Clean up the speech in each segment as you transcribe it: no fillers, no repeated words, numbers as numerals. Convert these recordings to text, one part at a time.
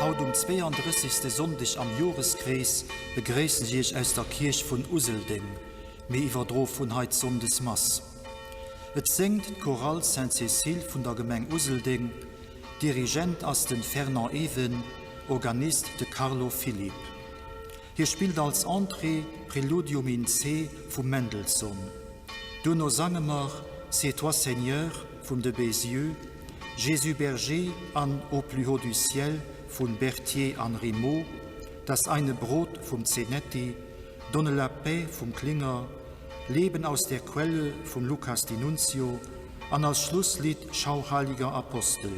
Haut 32. Sonntag am Joreskreis begräßen Sie ich aus der Kirche von Uselding, mir iwwerdro von heit Sondesmass. Et singt Choral Saint-Cécile von der Gemeng Uselding, Dirigent as den Fernand Even, Organist de Carlo Philipp. Hier spielt als Entrée Préludium in C von Mendelssohn. Donno sangemer C'est toi Seigneur von de Bézieux, Jésus Berger an Au plus haut du ciel von Berthier an Rimaud, Das eine Brot vom Zenetti, Donne la paix vom Klinger, Leben aus der Quelle von Lucas D'Annunzio, an als Schlusslied Schau heiliger Apostel.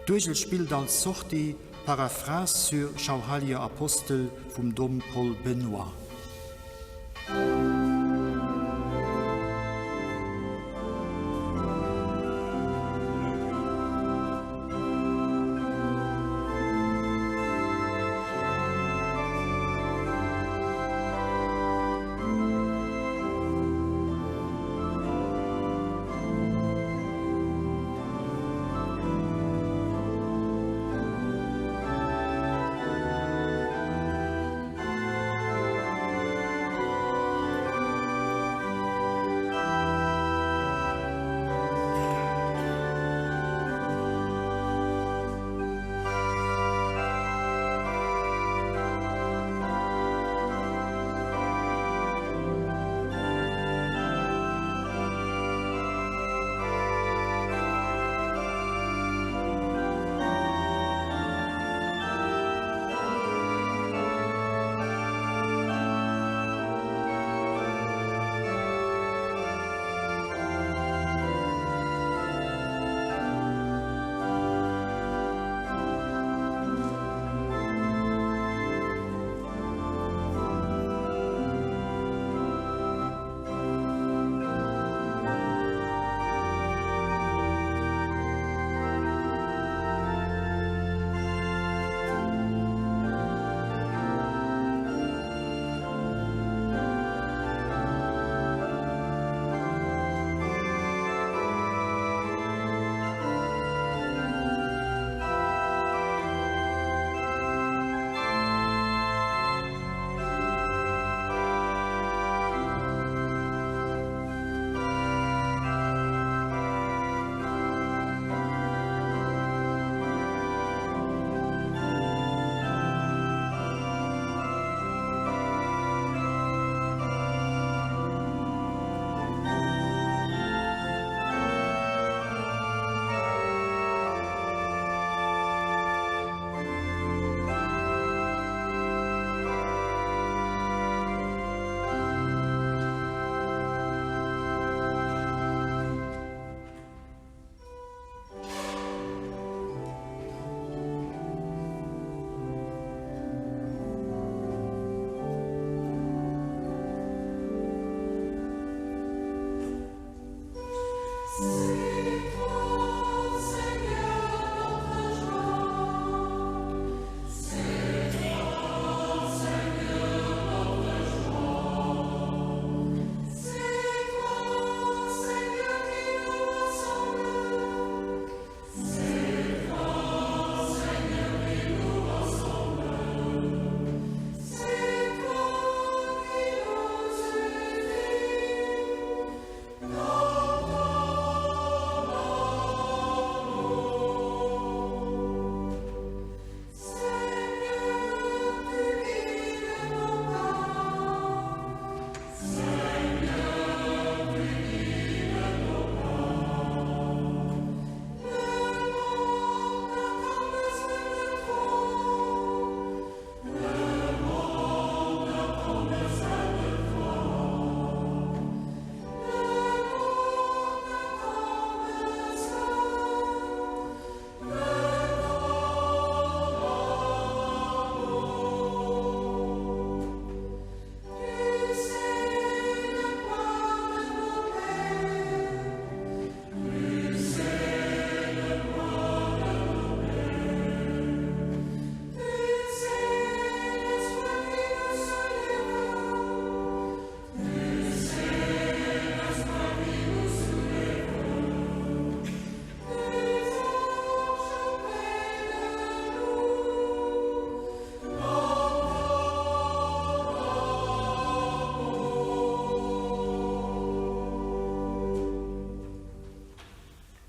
Durchel spielt als Sorti Paraphrase sur Schau heiliger Apostel vom Dom Paul Benoit.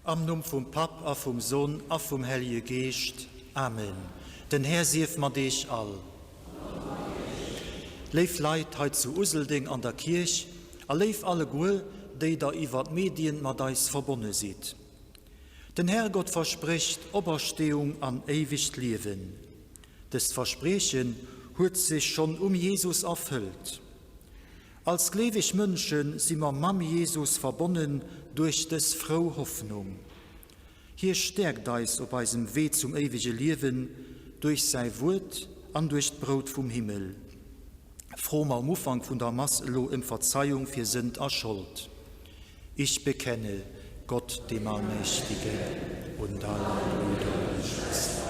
Am Numm vom Pap, a vom Sohn, a vom Heilige Geist. Amen. Den Herr sief ma dich all. Leif Leid heut zu Uselding an der Kirch, a leif alle Guel, die da iwwer Medien ma deis verbunden sieht. Den Herrgott verspricht Oberstehung an ewig Leben. Das Versprechen hat sich schon Jesus erfüllt. Als gläubig Menschen sind wir mit Jesus verbunden durch das frohe Hoffnung. Hier stärkt uns auf unserem Weg zum ewigen Leben durch sein Wort und durch das Brot vom Himmel. Froh am Anfang von der Masselo um Verzeihung für Sünd und Schuld. Ich bekenne Gott, dem Allmächtigen, und alle Brüder und Schwestern.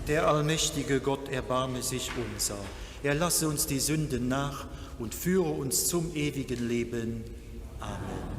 Der allmächtige Gott erbarme sich unser. Er lasse uns die Sünden nach und führe uns zum ewigen Leben. Amen.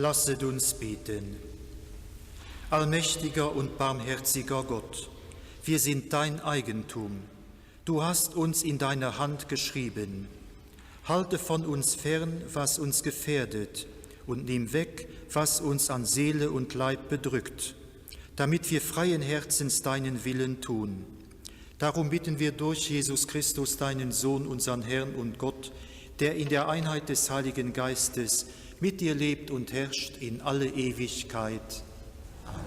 Lasset uns beten. Allmächtiger und barmherziger Gott, wir sind dein Eigentum. Du hast uns in deine Hand geschrieben. Halte von uns fern, was uns gefährdet, und nimm weg, was uns an Seele und Leib bedrückt, damit wir freien Herzens deinen Willen tun. Darum bitten wir durch Jesus Christus, deinen Sohn, unseren Herrn und Gott, der in der Einheit des Heiligen Geistes mit dir lebt und herrscht in alle Ewigkeit. Amen.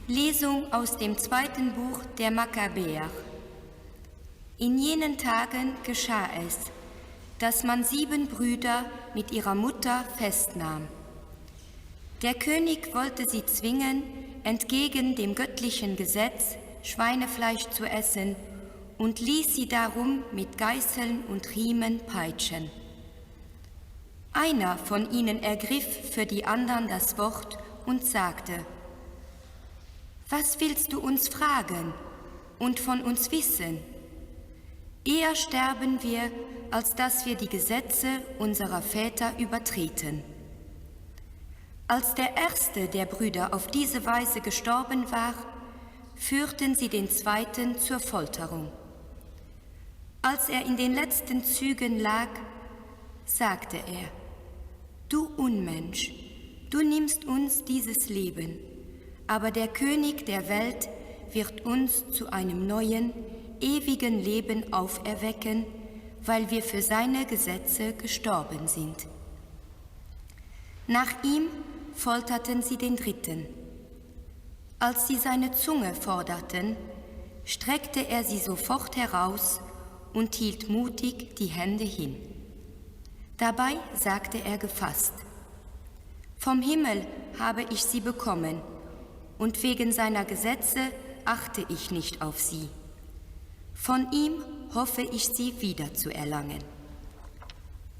Lesung aus dem 2. Buch der Makkabäer. In jenen Tagen geschah es, dass man 7 Brüder mit ihrer Mutter festnahm. Der König wollte sie zwingen, entgegen dem göttlichen Gesetz Schweinefleisch zu essen, und ließ sie darum mit Geißeln und Riemen peitschen. Einer von ihnen ergriff für die anderen das Wort und sagte: Was willst du uns fragen und von uns wissen? Eher sterben wir, als dass wir die Gesetze unserer Väter übertreten. Als der erste der Brüder auf diese Weise gestorben war, führten sie den zweiten zur Folterung. Als er in den letzten Zügen lag, sagte er: Du Unmensch, du nimmst uns dieses Leben, aber der König der Welt wird uns zu einem neuen, ewigen Leben auferwecken, weil wir für seine Gesetze gestorben sind. Nach ihm folterten sie den dritten. Als sie seine Zunge forderten, streckte er sie sofort heraus und hielt mutig die Hände hin. Dabei sagte er gefasst: Vom Himmel habe ich sie bekommen, und wegen seiner Gesetze achte ich nicht auf sie. Von ihm hoffe ich, sie wiederzuerlangen.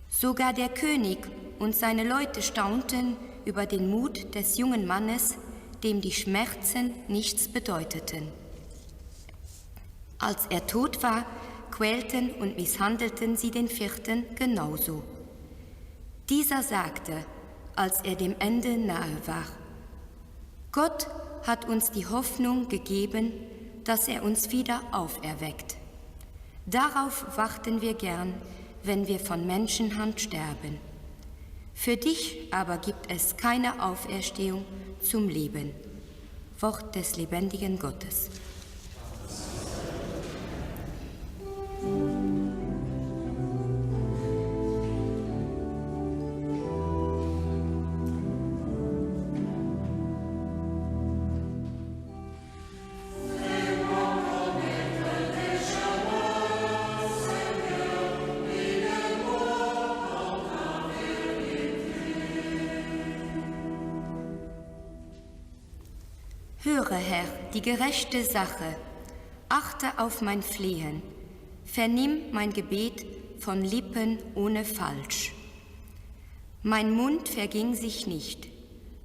Sogar der König und seine Leute staunten über den Mut des jungen Mannes, dem die Schmerzen nichts bedeuteten. Als er tot war, quälten und misshandelten sie den vierten genauso. Dieser sagte, als er dem Ende nahe war: Gott hat uns die Hoffnung gegeben, dass er uns wieder auferweckt. Darauf warten wir gern, wenn wir von Menschenhand sterben. Für dich aber gibt es keine Auferstehung zum Leben. Wort des lebendigen Gottes. Höre, Herr, die gerechte Sache, achte auf mein Flehen, vernimm mein Gebet von Lippen ohne Falsch. Mein Mund verging sich nicht,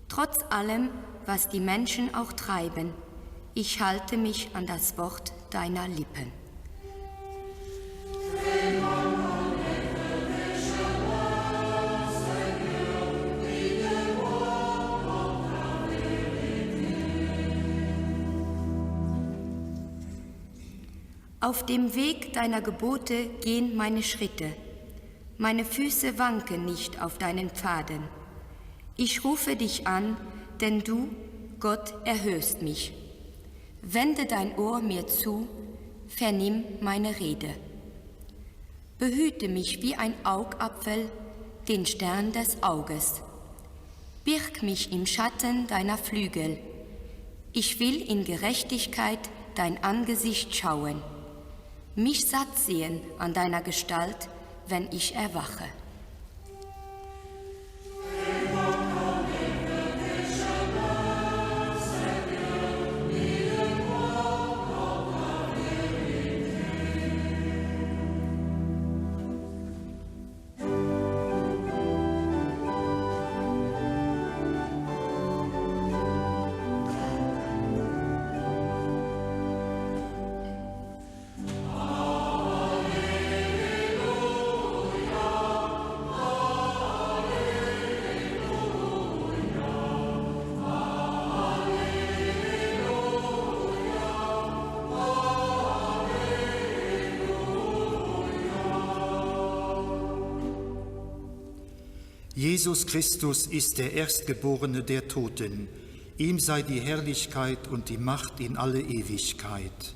trotz allem, was die Menschen auch treiben, ich halte mich an das Wort deiner Lippen. Auf dem Weg deiner Gebote gehen meine Schritte. Meine Füße wanken nicht auf deinen Pfaden. Ich rufe dich an, denn du, Gott, erhörst mich. Wende dein Ohr mir zu, vernimm meine Rede. Behüte mich wie ein Augapfel, den Stern des Auges. Birg mich im Schatten deiner Flügel. Ich will in Gerechtigkeit dein Angesicht schauen. Mich satt sehen an deiner Gestalt, wenn ich erwache. Jesus Christus ist der Erstgeborene der Toten. Ihm sei die Herrlichkeit und die Macht in alle Ewigkeit.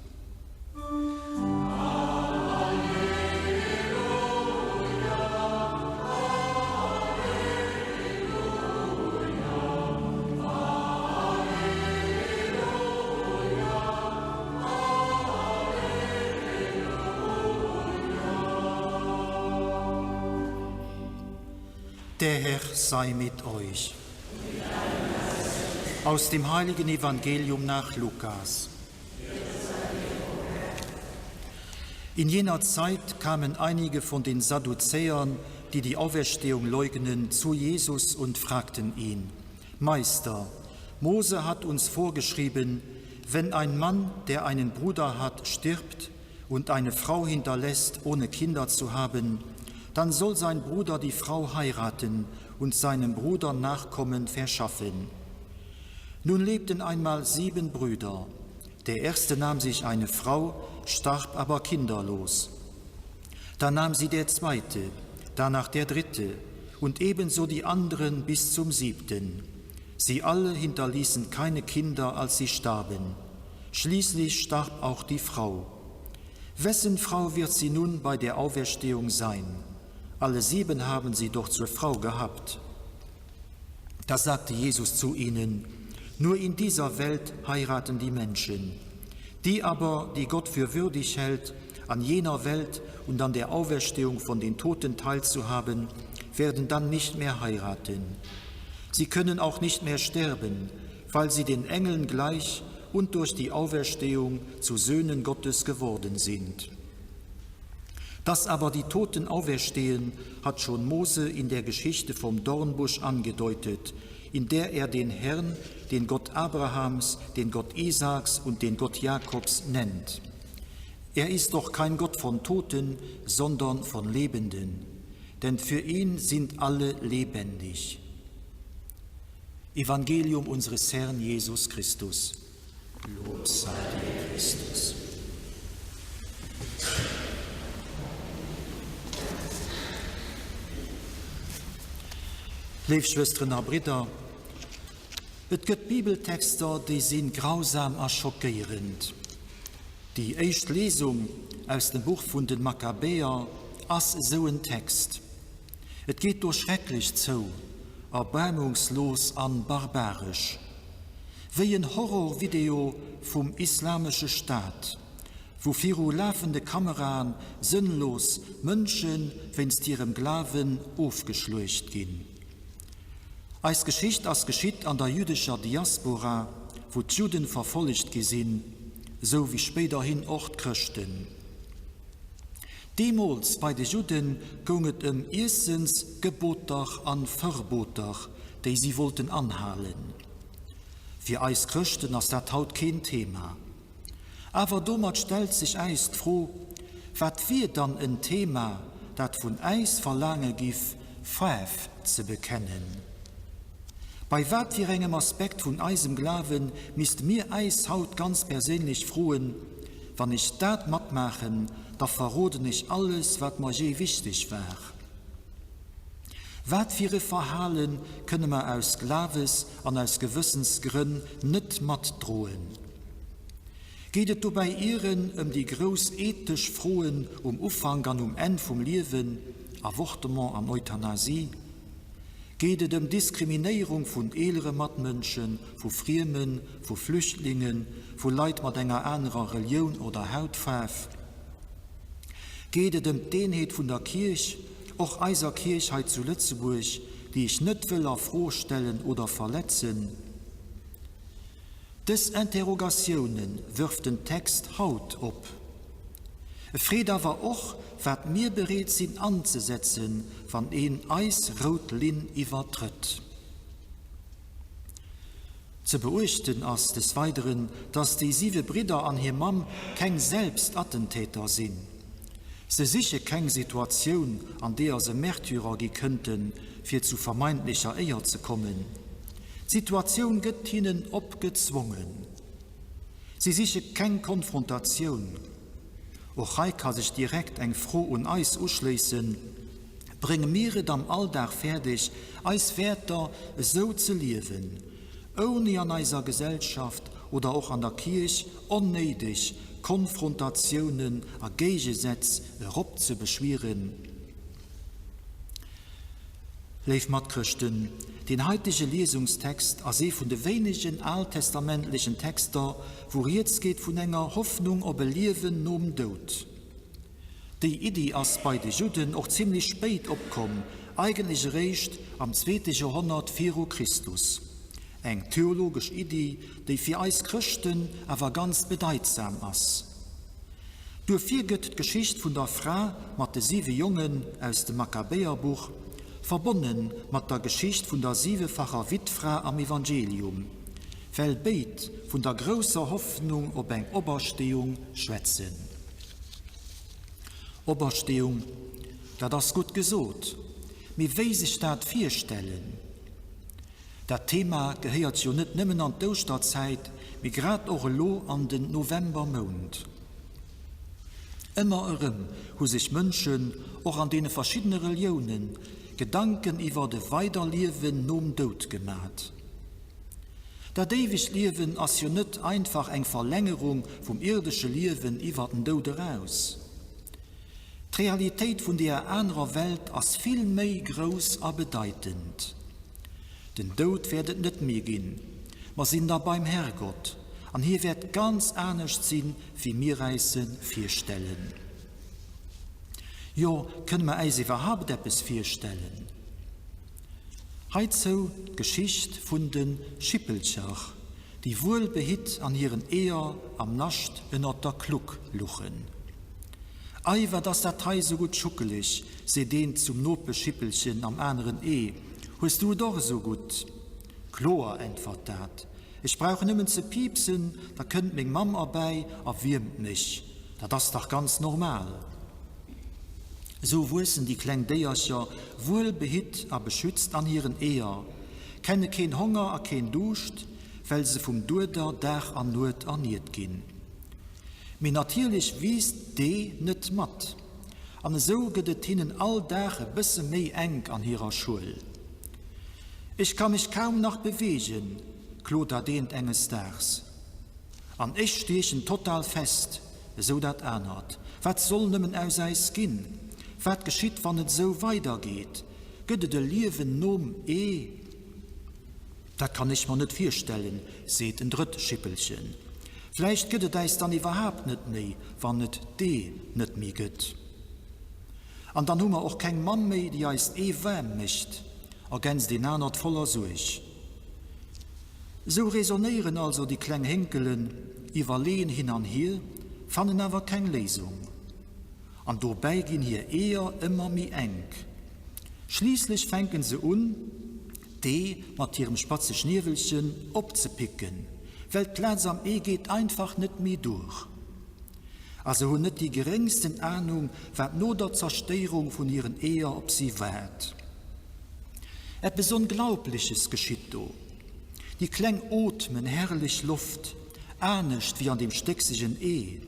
Der Herr sei mit euch. Aus dem heiligen Evangelium nach Lukas. In jener Zeit kamen einige von den Sadduzäern, die die Auferstehung leugnen, zu Jesus und fragten ihn: Meister, Mose hat uns vorgeschrieben, wenn ein Mann, der einen Bruder hat, stirbt und eine Frau hinterlässt, ohne Kinder zu haben, dann soll sein Bruder die Frau heiraten und seinem Bruder Nachkommen verschaffen. Nun lebten einmal 7 Brüder. Der erste nahm sich eine Frau, starb aber kinderlos. Dann nahm sie der zweite, danach der dritte und ebenso die anderen bis zum 7. Sie alle hinterließen keine Kinder, als sie starben. Schließlich starb auch die Frau. Wessen Frau wird sie nun bei der Auferstehung sein? Alle 7 haben sie doch zur Frau gehabt. Da sagte Jesus zu ihnen: Nur in dieser Welt heiraten die Menschen. Die aber, die Gott für würdig hält, an jener Welt und an der Auferstehung von den Toten teilzuhaben, werden dann nicht mehr heiraten. Sie können auch nicht mehr sterben, weil sie den Engeln gleich und durch die Auferstehung zu Söhnen Gottes geworden sind. Dass aber die Toten auferstehen, hat schon Mose in der Geschichte vom Dornbusch angedeutet, in der er den Herrn, den Gott Abrahams, den Gott Isaaks und den Gott Jakobs nennt. Er ist doch kein Gott von Toten, sondern von Lebenden, denn für ihn sind alle lebendig. Evangelium unseres Herrn Jesus Christus. Lob sei dir, Christus. Liebe Schwestern und Brüder, es gibt Bibeltexte, die sind grausam und schockierend. Die erste Lesung aus dem Buch von den Makkabäer ist so ein Text. Es geht doch schrecklich zu, erbarmungslos und barbarisch. Wie ein Horrorvideo vom islamischen Staat, wo vier laufende Kameran sinnlos Menschen, wenn es ihrem Glauben aufgeschleucht gehen. Als Geschichte als geschieht an der jüdischen Diaspora, wo die Juden verfolgt gesehen, so wie späterhin auch die Christen. Demals bei den Juden ging es erstens Geboter an Verboter, die sie wollten anhalen. Für uns Christen ist das heute kein Thema. Aber damals stellt sich eins froh, was wir dann ein Thema, das von uns verlangen gibt, Pfeif zu bekennen. Bei wat für einem Aspekt von unserem Glauben müsst mir eis haut ganz persönlich frohen, wenn ich das machen, da verrate ich alles, was mir je wichtig war. Wat für Verhalten können wir aus Glaubens und aus Gewissensgründen nicht matt drohen? Geht es bei ihren die groß ethisch Frohen Umfang und Ende vom Leben, Avortement und Euthanasie? Geht es Diskriminierung von älteren Mitmenschen, von Fremden, von Flüchtlingen, von Leuten mit einer anderen Religion oder Hautfarbe? Geht es die Einheit von der Kirche, auch unserer Kirche zu Lützeburg, die ich nicht will vorstellen oder verletzen? Des Interrogationen wirft den Text Haut op. Fried aber auch, was mir bereit sind anzusetzen, wenn ein eisrot Lin übertritt. Zu beobachten ist des Weiteren, dass die 7 Brüder an ihr Mam kein Selbstattentäter sind. Sie sicher keine Situation, an der sie Märtyrer gehen könnten, für zu vermeintlicher Ehe zu kommen. Die Situation wird ihnen abgezwungen. Sie sicher keine Konfrontation. Auch hier kann sich direkt eng froh und Eis ausschließen, bringe mir am Alltag fertig, als Väter so zu leben, ohne an einer Gesellschaft oder auch an der Kirche unnötig Konfrontationen a Gegensätze zu beschweren. Liebe Mitchristen, den heutigen Lesungstext als von den wenigen alttestamentlichen Texten, wo jetzt geht von einer Hoffnung auf ein Leben nach dem Tod. Die Idee ist bei den Juden auch ziemlich spät aufgekommen, eigentlich recht am 2. Jahrhundert vor Christus. Eine theologische Idee, die für uns Christen aber ganz bedeutsam ist. Dafür geht die Geschichte von der Frau mit den 7 Jungen aus dem Makkabäerbuch verbunden mit der Geschichte von der 7-fachen Witfrau am Evangelium, weil beide von der großen Hoffnung auf eine Auferstehung schwätzen. Auferstehung, das ist gut gesagt. Wie will sich das vorstellen? Das Thema gehört ja nicht nur an die Osterzeit, wie gerade auch an den Novembermond. Immer wo sich Menschen auch an den verschiedenen Religionen Gedanken über das Weiterleben nach dem Tod gemacht. Das ewige Leben ist ja nicht einfach eine Verlängerung vom irdischen Leben über den Tod heraus. Die Realität von der anderen Welt ist viel mehr groß und bedeutend. Den Tod wird nicht mehr gehen. Wir sind da beim Herrgott. Und hier wird ganz anders sein, wie wir Reisen vorstellen. Ja, können wir uns überhaupt etwas vorstellen? Heute so die Geschichte von den Schippelcher, die wohlbehit an ihren Eher am Nacht in der Klug luchen. Ei, war das Datei so gut schuckelig, se den zum Notbeschippelchen am anderen Hast du doch so gut? Chlor, antwortet dat. Ich brauche nimmer zu piepsen, da könnt mich Mam dabei, erwärmt mich. Das ist doch ganz normal. So wissen die kleinen Deiercher wohlbehit, aber beschützt an ihren Eher. Kenne kein Hunger, kein Duscht, weil sie vom Durder Dach an Not ernährt gehen. Mir natürlich wies die nicht matt. Und so geht es ihnen alltag ein bisschen mehr eng an ihrer Schule. Ich kann mich kaum noch bewegen, Kloter dehnt enges Tags. An ich stehe total fest, so dat ändert. Was soll nimmen aus eis gehen? Was geschieht, wenn es so weitergeht? Geht de Leben nom Das kann ich mir nicht vorstellen, seht ein Drittschippelchen. Vielleicht geht es dann überhaupt nicht mehr, wenn es nicht mehr geht. Und dann haben wir auch kein Mann mehr, die heißt warm mischt, ergänzt den anderen voller Such. So resonieren also die kleinen Henkelen überlegen hin und her, fanden aber keine Lesung. Und dabei gehen hier eher immer mehr eng. Schließlich fängen sie an, die mit ihrem spatze Schneewelchen abzupicken, weil Platz am geht einfach nicht mehr durch. Also haben nicht die geringsten Ahnung, was nur der Zerstörung von ihren Ehe ob sie wert. Etwas Unglaubliches geschieht da. Die Klänge atmen herrlich Luft, ernst wie an dem stechsigen Die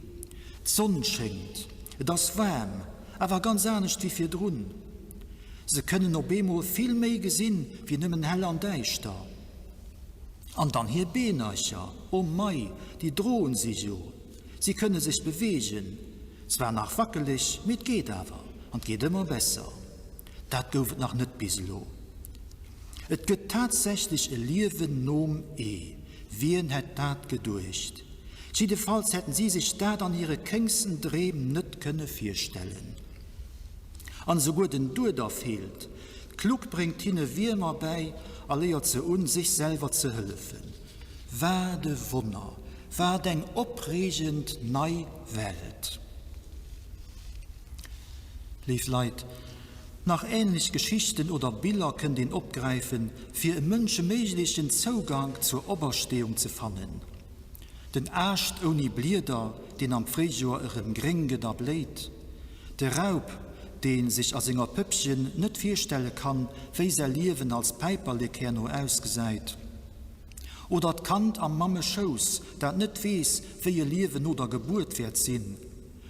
Sonne schenkt, das warm, aber ganz ernst wie für drun. Sie können noch einmal viel mehr gesehen, wie nimmen hell an Deichter. Und dann hier Benacher, oh mei, die drohen sich so. Sie können sich bewegen. Zwar nach wackelig, mit geht aber und geht immer besser. Das geht noch nicht bis lo. Es gibt tatsächlich ein Leben nom Wen hat das gedurcht? Jedenfalls hätten sie sich das an ihre kingsten Dreben nicht können vorstellen. Und so gut den Durder fehlt, klug bringt ihnen wie immer bei, alle zu uns, sich selber zu helfen. War de Wunder, war den opregend neu Welt. Lief Leid, nach ähnlich Geschichten oder Bilder können den abgreifen, für einen menschenmäßigen Zugang zur Auferstehung zu finden. Den Arscht ohne Blieder, den am Frühjahr ihrem Gringe da bläht. Der Raub, den sich als enger Püppchen nicht vorstellen kann, wie sein Leben als Peiperlik her nur ausgeseit. Oder das Kind am Mamme Schoß, das nicht weiß, wie ihr Leben oder Geburt wird sein.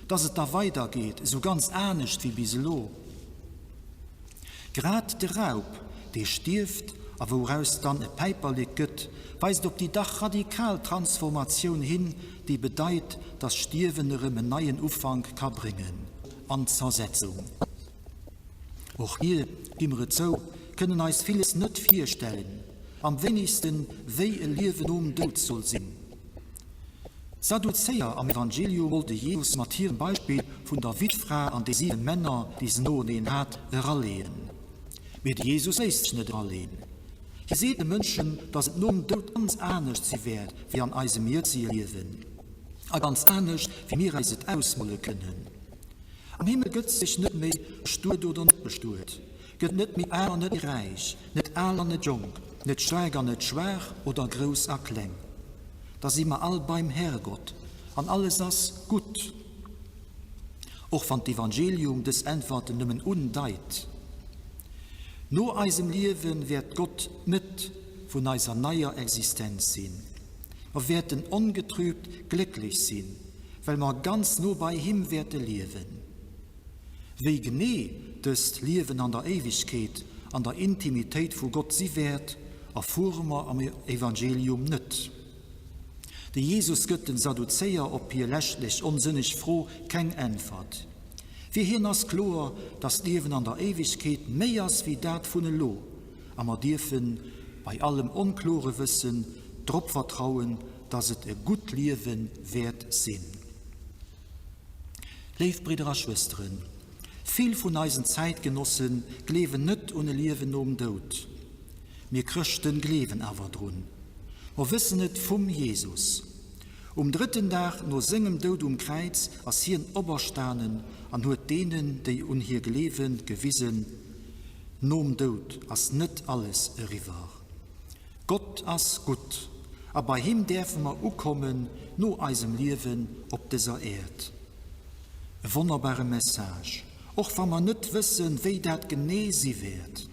Dass es da weitergeht, so ganz ernst wie biselo. Grad der Raub, der stirft, aber woraus dann ein Peiperli gött, weist auf die Dach Radikaltransformation hin, die bedeutet, dass Stirvenere einen neuen Aufwang kann bringen, an Zersetzung. Auch hier, immer so, können uns vieles nicht vorstellen, am wenigsten, wie ein Leben Tod soll sein. Sadduzäer am Evangelium wollte Jesus mit ihrem Beispiel von der Witfrau an die 7 Männer, die sie noch nicht hat, erlehen. Mit Jesus ist es nicht allein. Hier seht den Menschen, dass es nur um Tod ganz anders sie wird, wie an unserem jetzigen Leben. Ganz anders, wie wir es ausmalen können. Am Himmel gibt es sich nicht mehr bestört oder nicht bestört. Geht nicht mit einer nicht reich, nicht aller nicht jung, nicht steiger nicht schwer oder groß a klein. Da sind wir all beim Herrgott, an alles das gut. Auch von dem Evangelium des Antworten nimmen undeit. Nur unserem Leben wird Gott mit von unserer neuer Existenz sein. Wir werden ungetrübt glücklich sein, weil wir ganz nur bei ihm werden leben. Wie genau das Leben an der Ewigkeit, an der Intimität von Gott sie wird, erfahren wir am Evangelium nicht. Die Jesus gibt den Sadduzäer ob hier lächerlich unsinnig froh kein Antwort. Wir hören das klar, das Leben an der Ewigkeit mehr als wie dat von der Lo, aber wir dürfen bei allem unklare Wissen darauf vertrauen, dass es ein gut Leben wert sein. Liebe Brüder und Schwestern, viel von unseren Zeitgenossen leben nicht ohne Leben um Tod. Wir Christen leben aber drin. Wir wissen nicht vom Jesus. Am 3. Tag nur singem Tod Kreuz, als hier in Obersternen, an nur denen, die un hier gelebt, gewissen, nom Tod, als nicht alles river. Gott as gut, aber bei ihm dürfen wir auch kommen, nur unserem Leben auf dieser Erde. Eine wunderbare Message, auch wenn wir nicht wissen, wie das genau sie wird.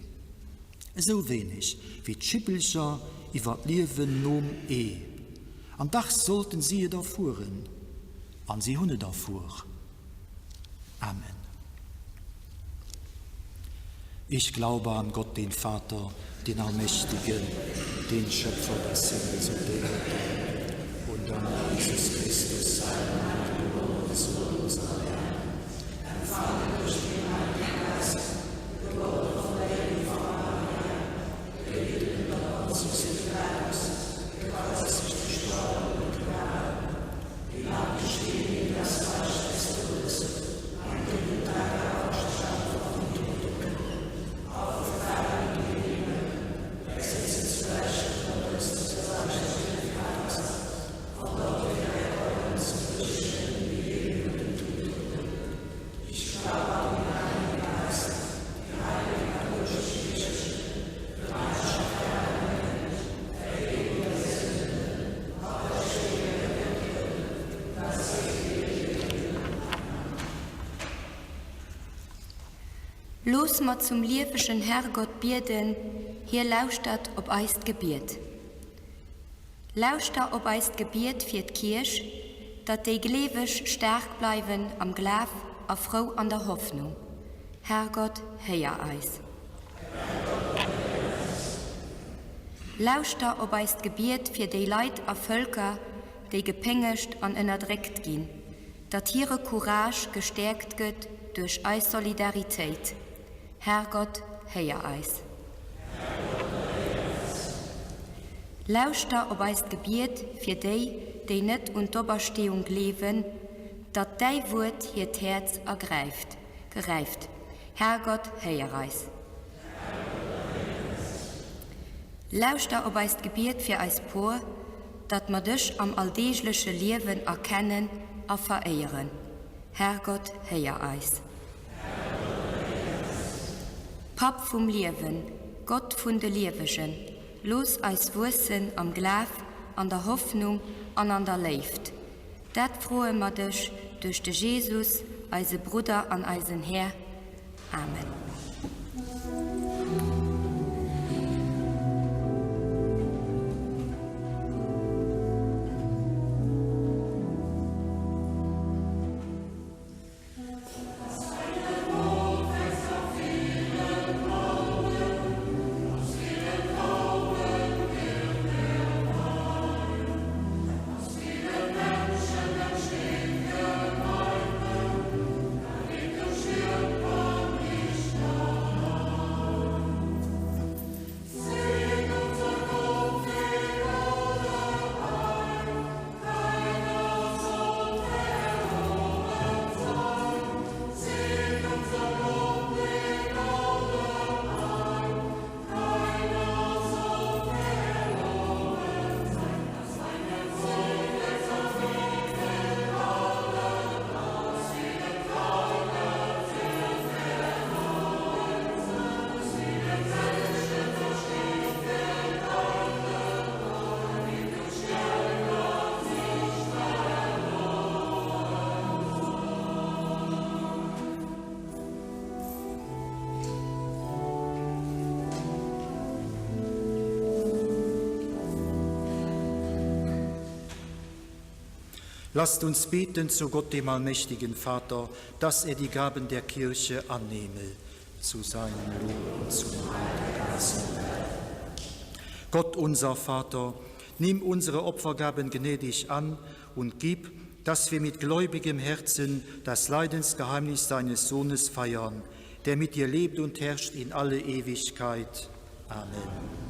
So wenig wie Schippelcher über Leben nom Am Dach sollten sie da fuhren, an sie Hunde da fuhr. Amen. Ich glaube an Gott, den Vater, den Allmächtigen, den Schöpfer des Himmels und der Erde, und an Jesus Christus, seinen Geborenen Sohn, unser Herr, empfangen durch den Heiligen Geist, geboren von der Jungfrau Maria, gelitten unter Pontius Pilatus, gekreuzigt, gestorben und begraben, hinabgestiegen in das Reich des Todes, am dritten Tag auferstanden von den Toten, aufgefahren in die Himmel, er sitzt zu Rechten Gottes, des allmächtigen Vaters, von dort wird er kommen zu richten die Leben und den Toten. Ich glaube an den Heiligen Geist, die heilige katholische Kirche, Gemeinschaft der Heiligen, Vergebung der Sünden, Auferstehung der Toten, das ewige Leben. Los mat zum liewischen Herrgott bierden, hier lauschtat ob eist Gebiet. Lauschter ob eist Gebiet fir d'Kirch, dat de glewisch stark bleiben am Glaf a Frau an der Hoffnung. Herrgott, heia eis. Lauschter ob eist Gebiet fir de Leid a Völker, de gepengescht an ënnerdreckt gin, dat ihre Courage gestärkt gëtt durch eis Solidarität. Herrgott, heia eis. Lauschter ob eist Gebiet fir dei, die net und d'Oberstehung leben, dat dei Wort hier Herz gereift. Herrgott, heia eis. Lauschter ob eist Gebiet fir eis por, dat ma dich am alldeegliche Leben erkennen a verehren. Herrgott, heia eis. Pap vom Leben, Gott von de Liewischen, los eis Wussen am Glaf, an der Hoffnung, an der Leift. Dat frohe ma dich durch de Jesus, eise Bruder an eisen Herr. Amen. Lasst uns beten zu Gott, dem allmächtigen Vater, dass er die Gaben der Kirche annehme, zu seinem Lob und zum Heil der ganzen Welt. Gott, unser Vater, nimm unsere Opfergaben gnädig an und gib, dass wir mit gläubigem Herzen das Leidensgeheimnis deines Sohnes feiern, der mit dir lebt und herrscht in alle Ewigkeit. Amen.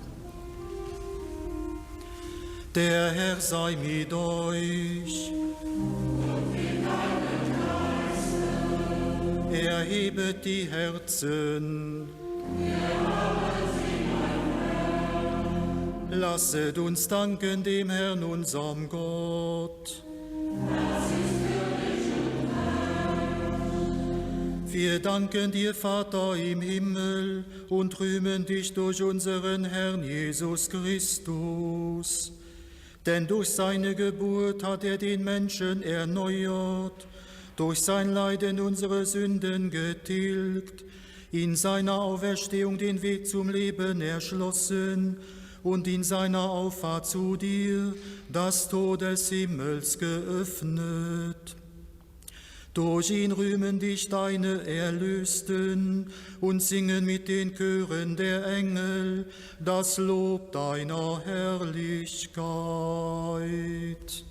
Der Herr sei mit euch. Erhebet die Herzen. Lasset uns danken dem Herrn, unserem Gott. Wir danken dir, Vater im Himmel, und rühmen dich durch unseren Herrn Jesus Christus. Denn durch seine Geburt hat er den Menschen erneuert, durch sein Leiden unsere Sünden getilgt, in seiner Auferstehung den Weg zum Leben erschlossen und in seiner Auffahrt zu dir das Tor des Himmels geöffnet. Durch ihn rühmen dich deine Erlösten und singen mit den Chören der Engel das Lob deiner Herrlichkeit.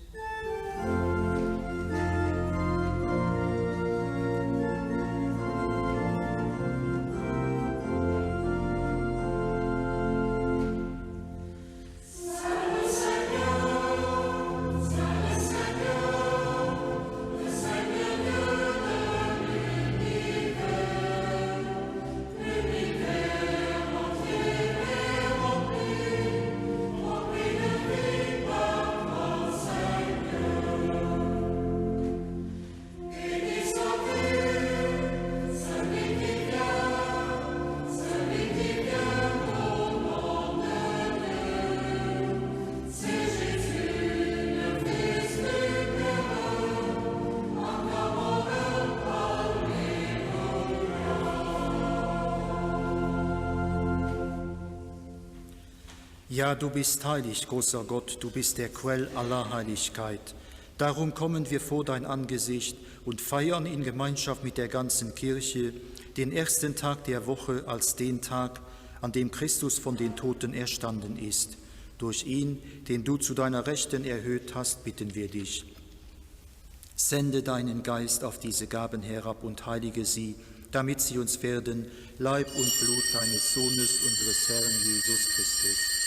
Ja, du bist heilig, großer Gott, du bist der Quell aller Heiligkeit. Darum kommen wir vor dein Angesicht und feiern in Gemeinschaft mit der ganzen Kirche den ersten Tag der Woche als den Tag, an dem Christus von den Toten erstanden ist. Durch ihn, den du zu deiner Rechten erhöht hast, bitten wir dich. Sende deinen Geist auf diese Gaben herab und heilige sie, damit sie uns werden, Leib und Blut deines Sohnes, unseres Herrn Jesus Christus.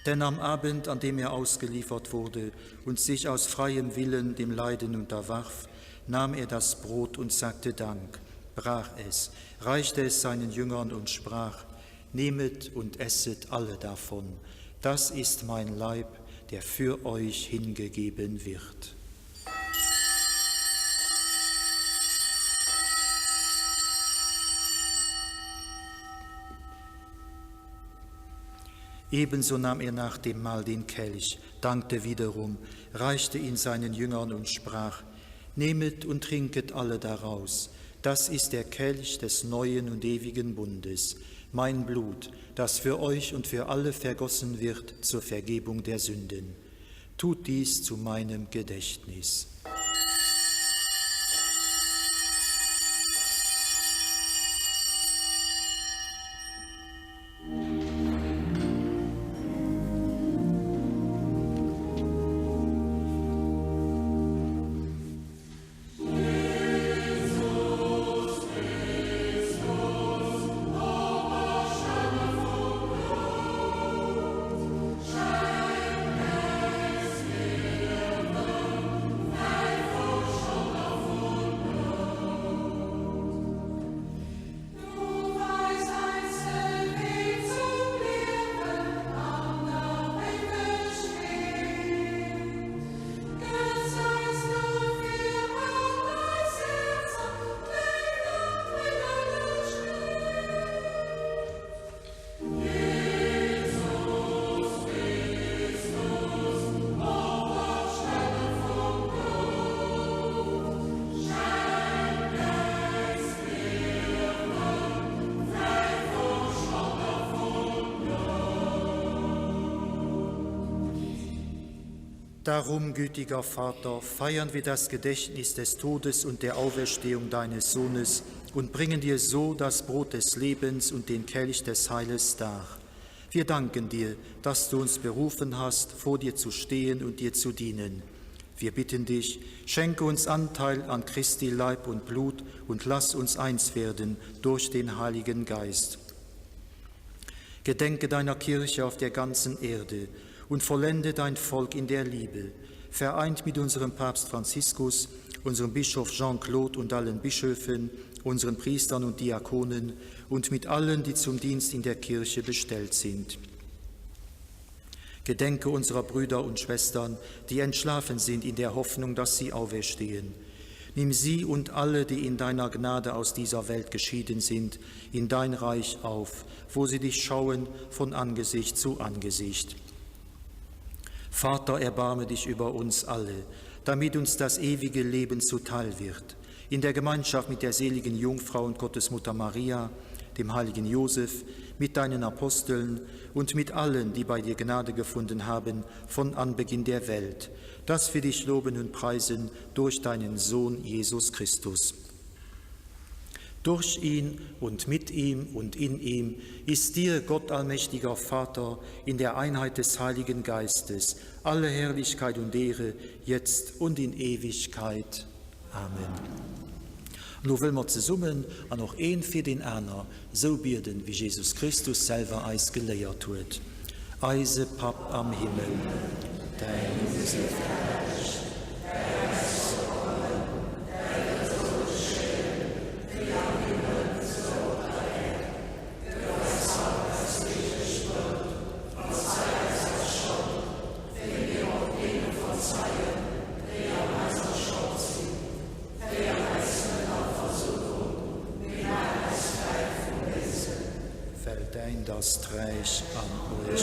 Denn am Abend, an dem er ausgeliefert wurde und sich aus freiem Willen dem Leiden unterwarf, nahm er das Brot und sagte Dank, brach es, reichte es seinen Jüngern und sprach, nehmet und esset alle davon, das ist mein Leib, der für euch hingegeben wird. Ebenso nahm er nach dem Mahl den Kelch, dankte wiederum, reichte ihn seinen Jüngern und sprach, nehmet und trinket alle daraus, das ist der Kelch des neuen und ewigen Bundes, mein Blut, das für euch und für alle vergossen wird zur Vergebung der Sünden. Tut dies zu meinem Gedächtnis. Darum, gütiger Vater, feiern wir das Gedächtnis des Todes und der Auferstehung deines Sohnes und bringen dir so das Brot des Lebens und den Kelch des Heiles dar. Wir danken dir, dass du uns berufen hast, vor dir zu stehen und dir zu dienen. Wir bitten dich, schenke uns Anteil an Christi Leib und Blut und lass uns eins werden durch den Heiligen Geist. Gedenke deiner Kirche auf der ganzen Erde und vollende dein Volk in der Liebe, vereint mit unserem Papst Franziskus, unserem Bischof Jean-Claude und allen Bischöfen, unseren Priestern und Diakonen und mit allen, die zum Dienst in der Kirche bestellt sind. Gedenke unserer Brüder und Schwestern, die entschlafen sind in der Hoffnung, dass sie auferstehen. Nimm sie und alle, die in deiner Gnade aus dieser Welt geschieden sind, in dein Reich auf, wo sie dich schauen von Angesicht zu Angesicht. Vater, erbarme dich über uns alle, damit uns das ewige Leben zuteil wird. In der Gemeinschaft mit der seligen Jungfrau und Gottesmutter Maria, dem heiligen Josef, mit deinen Aposteln und mit allen, die bei dir Gnade gefunden haben, von Anbeginn der Welt, dass wir dich loben und preisen durch deinen Sohn Jesus Christus. Durch ihn und mit ihm und in ihm ist dir, Gott allmächtiger Vater, in der Einheit des Heiligen Geistes, alle Herrlichkeit und Ehre, jetzt und in Ewigkeit. Amen. Nun will wir zusammen an noch ein für den anderen so beten, wie Jesus Christus selber eis gelehrt hat. Eise Pap am Himmel, dein Name das Reich an euch,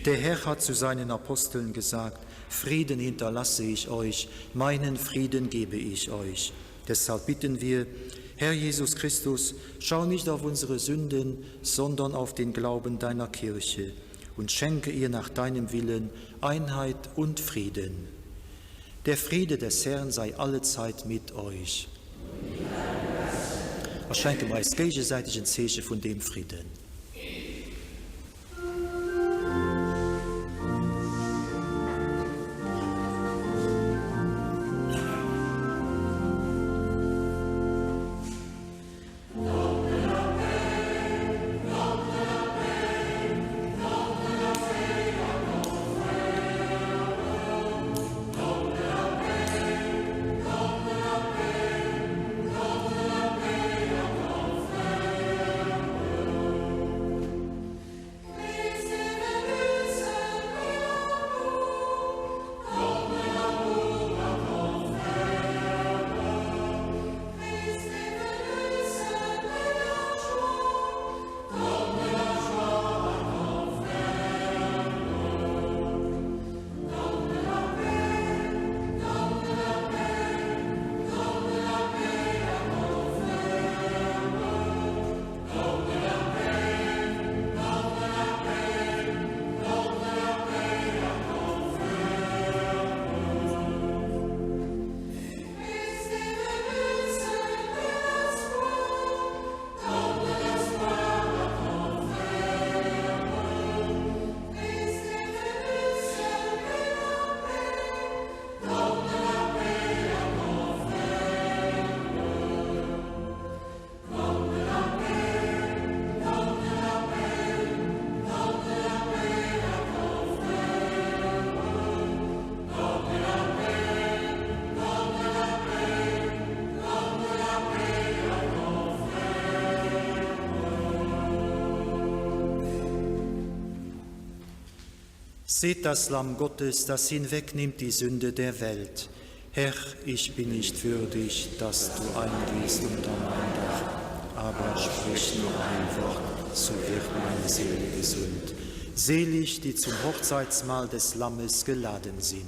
Der Herr hat zu seinen Aposteln gesagt, Frieden hinterlasse ich euch, meinen Frieden gebe ich euch. Deshalb bitten wir, Herr Jesus Christus, schau nicht auf unsere Sünden, sondern auf den Glauben deiner Kirche und schenke ihr nach deinem Willen Einheit und Frieden. Der Friede des Herrn sei allezeit mit euch. Schenke mir als gegenseitigen Zeichen von dem Frieden. Seht das Lamm Gottes, das hinwegnimmt die Sünde der Welt. Herr, ich bin nicht würdig, dass du eingehst unter mein Dach, aber sprich nur ein Wort, so wird meine Seele gesund. Selig, die zum Hochzeitsmahl des Lammes geladen sind.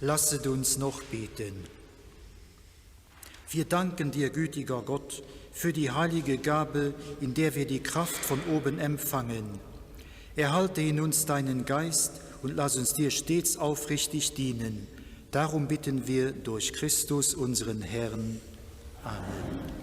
Lasset uns noch beten. Wir danken dir, gütiger Gott, für die heilige Gabe, in der wir die Kraft von oben empfangen. Erhalte in uns deinen Geist und lass uns dir stets aufrichtig dienen. Darum bitten wir durch Christus, unseren Herrn. Amen.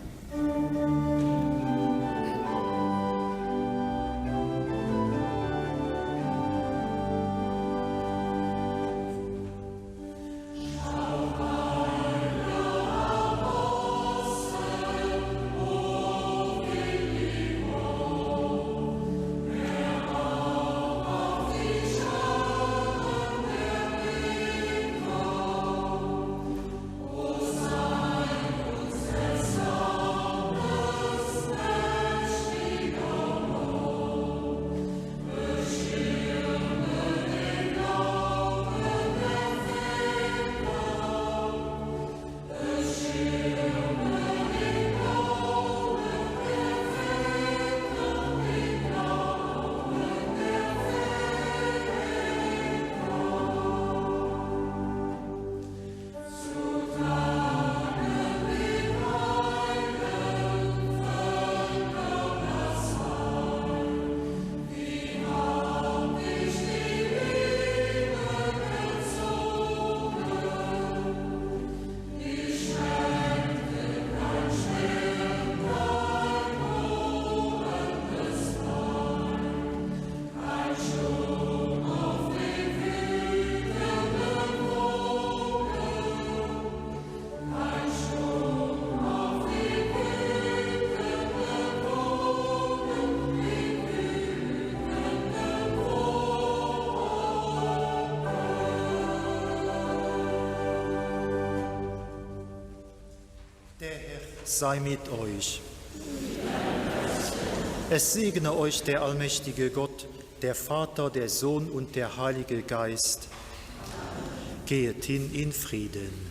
Sei mit euch. Es segne euch der allmächtige Gott, der Vater, der Sohn und der Heilige Geist. Gehet hin in Frieden.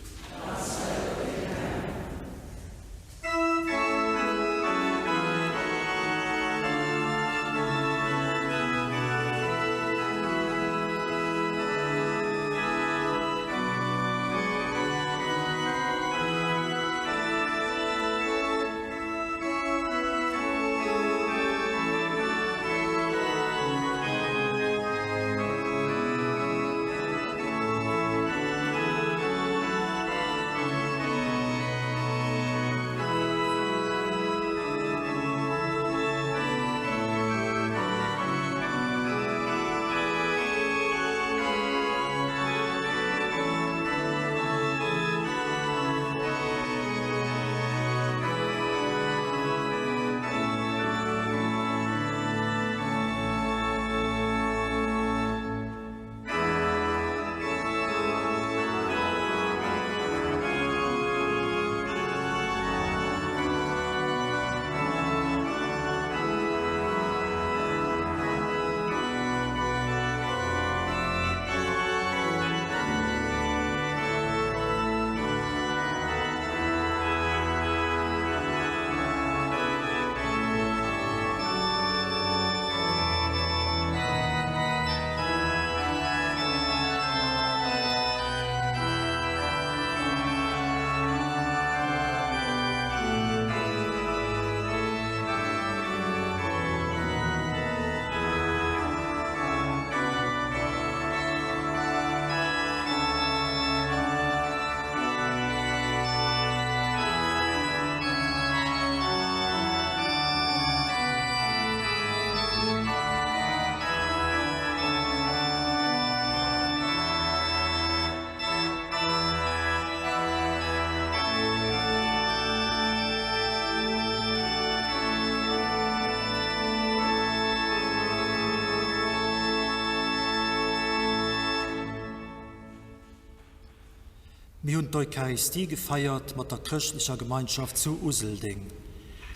Wir haben die Eucharistie gefeiert mit der christlichen Gemeinschaft zu Uselding.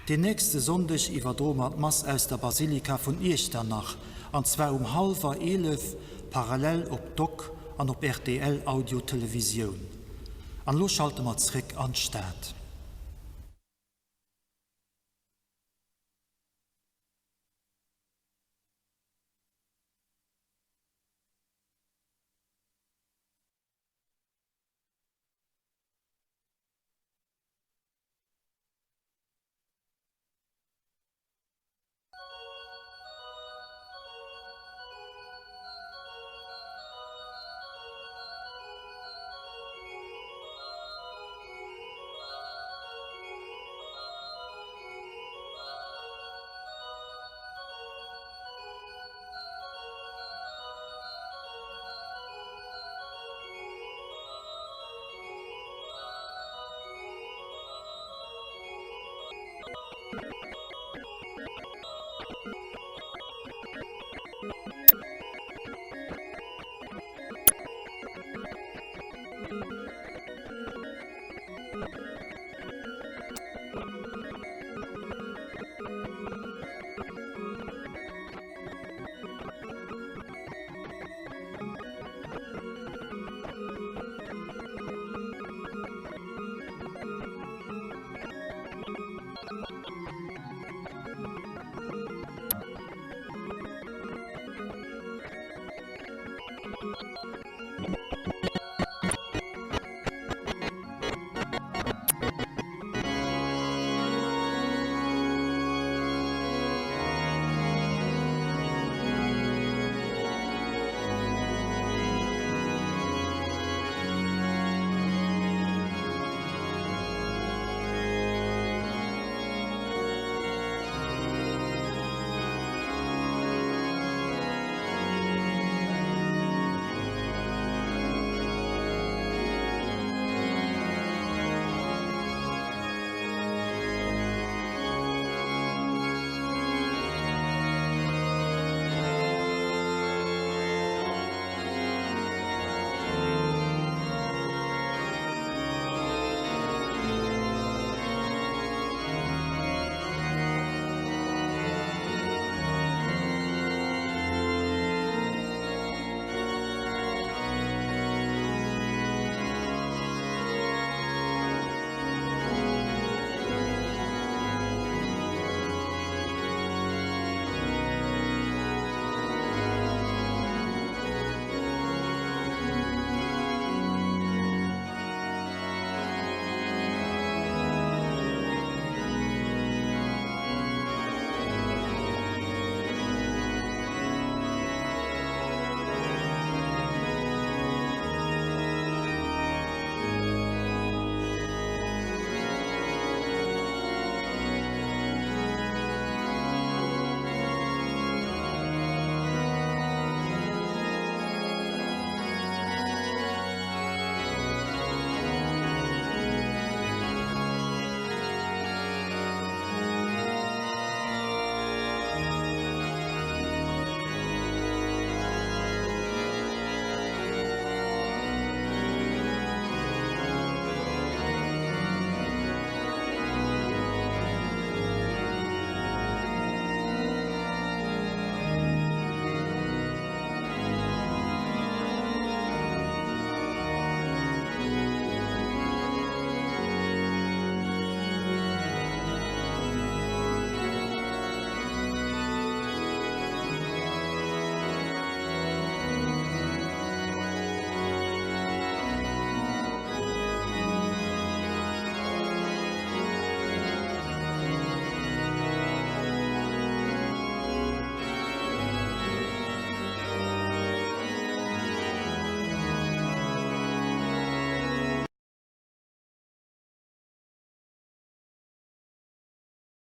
Den nächsten Sonntag überdrohen die Mass aus der Basilika von Echternach, und zwar 10:30 parallel auf DOC und auf RTL Audio Television. Und los schalten wir zurück an die Stadt.